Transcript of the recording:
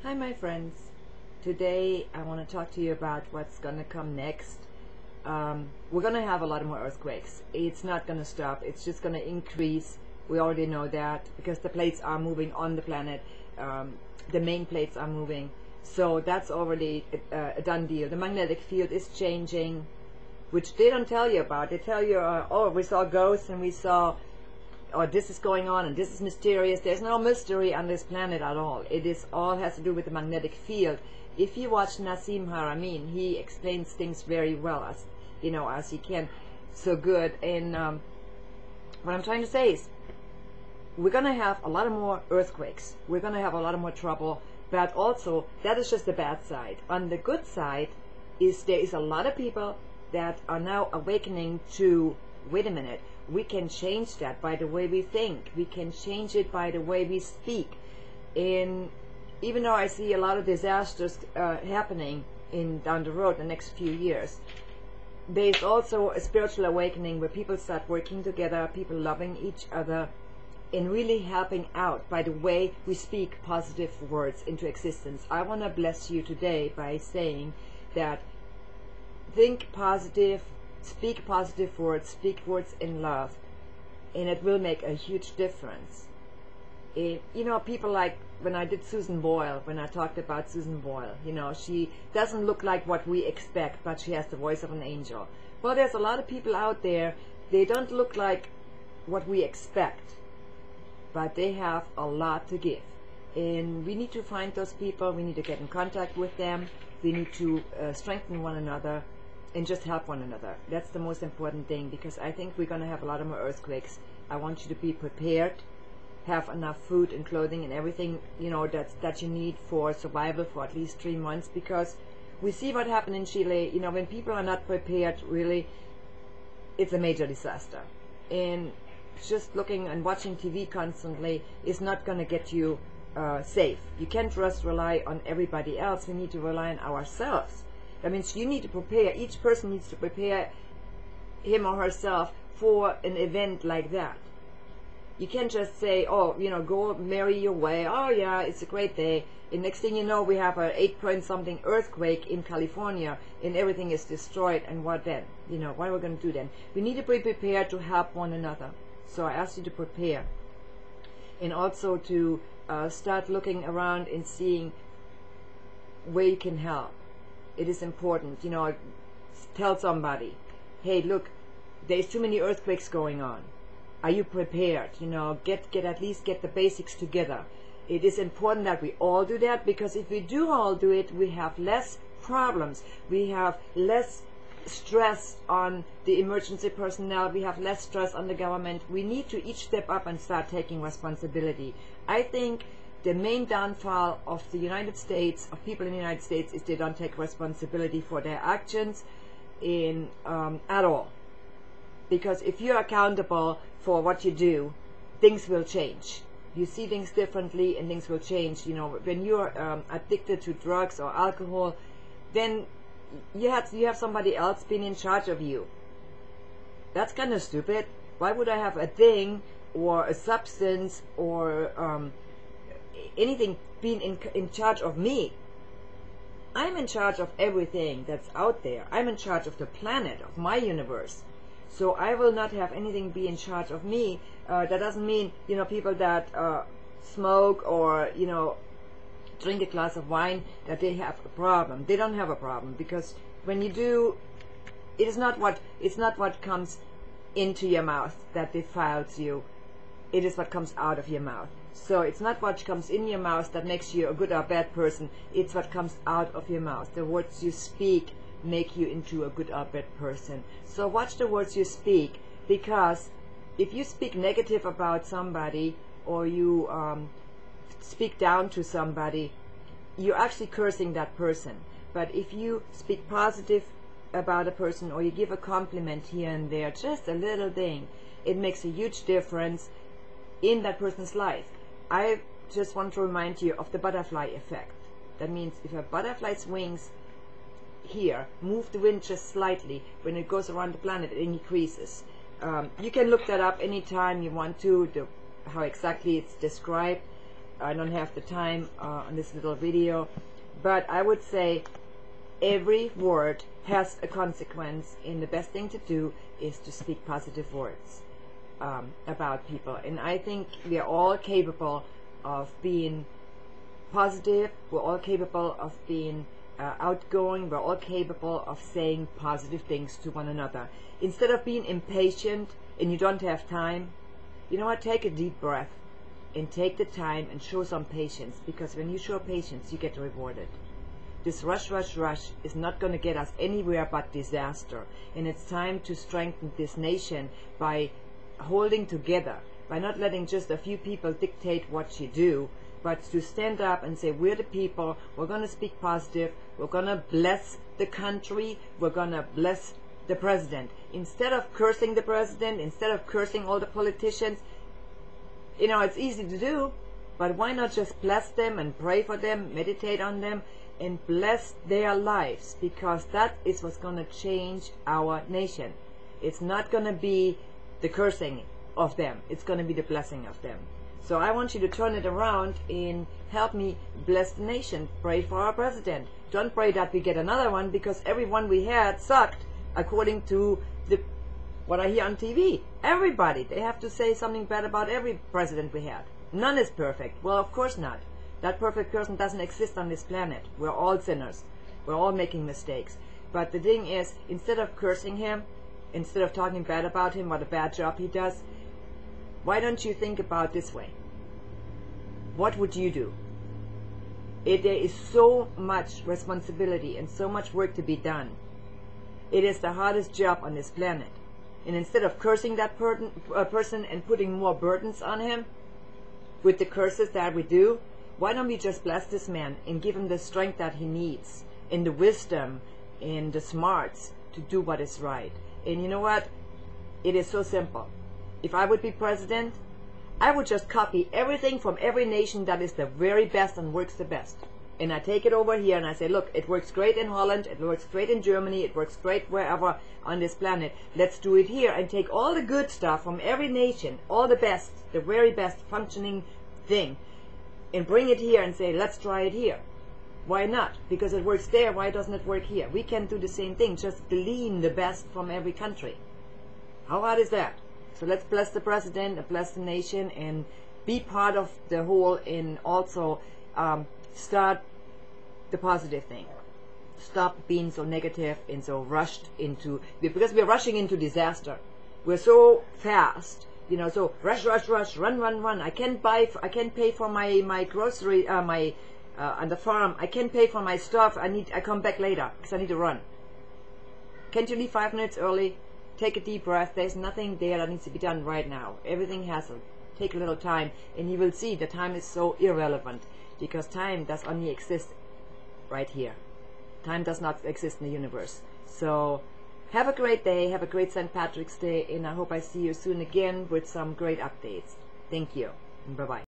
Hi my friends, today I want to talk to you about what's going to come next. We're going to have a lot more earthquakes. It's not going to stop, it's just going to increase. We already know that because the plates are moving on the planet. The main plates are moving, so that's already a done deal. The magnetic field is changing, which they don't tell you about. They tell you, oh, we saw ghosts and we saw, or this is going on and this is mysterious. There's no mystery on this planet at all. It is all has to do with the magnetic field. If you watch Nassim Haramein, he explains things very well, as he can, so good. And what I'm trying to say is, we're gonna have a lot of more earthquakes. We're gonna have a lot of more trouble. But also, that is just the bad side. On the good side is there is a lot of people that are now awakening to, wait a minute, we can change that by the way we think. We can change it by the way we speak. And even though I see a lot of disasters happening down the road in the next few years, there's also a spiritual awakening where people start working together, people loving each other, and really helping out by the way we speak positive words into existence. I want to bless you today by saying that think positive, speak positive words, speak words in love, and it will make a huge difference. People like when I did Susan Boyle, when I talked about Susan Boyle, she doesn't look like what we expect, but she has the voice of an angel. Well, there's a lot of people out there, they don't look like what we expect, but they have a lot to give. And we need to find those people, we need to get in contact with them, we need to strengthen one another, and just help one another. That's the most important thing, because I think we're going to have a lot of more earthquakes. I want you to be prepared, have enough food and clothing and everything, that you need for survival for at least 3 months, because we see what happened in Chile. When people are not prepared, really, it's a major disaster. And just looking and watching TV constantly is not going to get you safe. You can't just rely on everybody else. We need to rely on ourselves. That means you need to prepare, each person needs to prepare him or herself for an event like that. You can't just say, oh, go marry your way, oh yeah, it's a great day, and next thing you know we have a 8-point-something earthquake in California and everything is destroyed, and what then? What are we going to do then? We need to be prepared to help one another. So I ask you to prepare, and also to start looking around and seeing where you can help. It is important, tell somebody, hey, look, there's too many earthquakes going on. Are you prepared? Get at least get the basics together. It is important that we all do that, because if we do all do it, we have less problems. We have less stress on the emergency personnel. We have less stress on the government. We need to each step up and start taking responsibility. I think the main downfall of the United States, of people in the United States, is they don't take responsibility for their actions at all. Because if you're accountable for what you do, things will change. You see things differently and things will change. When you're addicted to drugs or alcohol, then you have somebody else being in charge of you. That's kind of stupid. Why would I have a thing or a substance or anything being in charge of me? I'm in charge of everything that's out there. I'm in charge of the planet, of my universe. So I will not have anything be in charge of me. That doesn't mean, people that smoke or, drink a glass of wine, that they have a problem. They don't have a problem, because when you do, it's not what comes into your mouth that defiles you. It is what comes out of your mouth. So it's not what comes in your mouth that makes you a good or bad person. It's what comes out of your mouth. The words you speak make you into a good or bad person. So watch the words you speak, because if you speak negative about somebody, or you speak down to somebody, you're actually cursing that person. But if you speak positive about a person, or you give a compliment here and there, just a little thing, it makes a huge difference in that person's life. I just want to remind you of the butterfly effect. That means if a butterfly's wings here move the wind just slightly, when it goes around the planet, it increases. You can look that up anytime you want to, how exactly it's described. I don't have the time on this little video, but I would say every word has a consequence, and the best thing to do is to speak positive words about people. And I think we are all capable of being positive. We're all capable of being outgoing. We're all capable of saying positive things to one another. Instead of being impatient and you don't have time, you know what, take a deep breath and take the time and show some patience, because when you show patience, you get rewarded. This rush is not going to get us anywhere but disaster. And it's time to strengthen this nation by holding together, by not letting just a few people dictate what you do, but to stand up and say, we're the people, we're going to speak positive, we're going to bless the country, we're going to bless the president. Instead of cursing the president, instead of cursing all the politicians, you know, it's easy to do, but why not just bless them and pray for them, meditate on them, and bless their lives, because that is what's going to change our nation. It's not going to be the cursing of them, it's going to be the blessing of them. So I want you to turn it around and help me bless the nation. Pray for our president. Don't pray that we get another one, because every one we had sucked, according to what I hear on TV. Everybody, they have to say something bad about every president we had. None is perfect. Well, of course not. That perfect person doesn't exist on this planet. We're all sinners. We're all making mistakes. But the thing is, instead of cursing him, instead of talking bad about him, what a bad job he does, why don't you think about this way? What would you do? There is so much responsibility and so much work to be done. It is the hardest job on this planet. And instead of cursing that person and putting more burdens on him with the curses that we do, why don't we just bless this man and give him the strength that he needs, and the wisdom and the smarts to do what is right? And you know what? It is so simple. If I would be president, I would just copy everything from every nation that is the very best and works the best. And I take it over here and I say, look, it works great in Holland, it works great in Germany, it works great wherever on this planet. Let's do it here and take all the good stuff from every nation, all the best, the very best functioning thing, and bring it here and say, let's try it here. Why not? Because it works there, why doesn't it work here? We can do the same thing, just glean the best from every country. How hard is that? So let's bless the president and bless the nation and be part of the whole, and also start the positive thing. Stop being so negative and so rushed into, because we're rushing into disaster. We're so fast, you know, so rush, run. I can't pay for my grocery, on the farm. I can't pay for my stuff. I come back later because I need to run. Can't you leave 5 minutes early? Take a deep breath. There's nothing there that needs to be done right now. Everything has to take a little time, and you will see the time is so irrelevant, because time does only exist right here. Time does not exist in the universe. So have a great day, have a great St. Patrick's Day, and I hope I see you soon again with some great updates. Thank you. Bye-bye.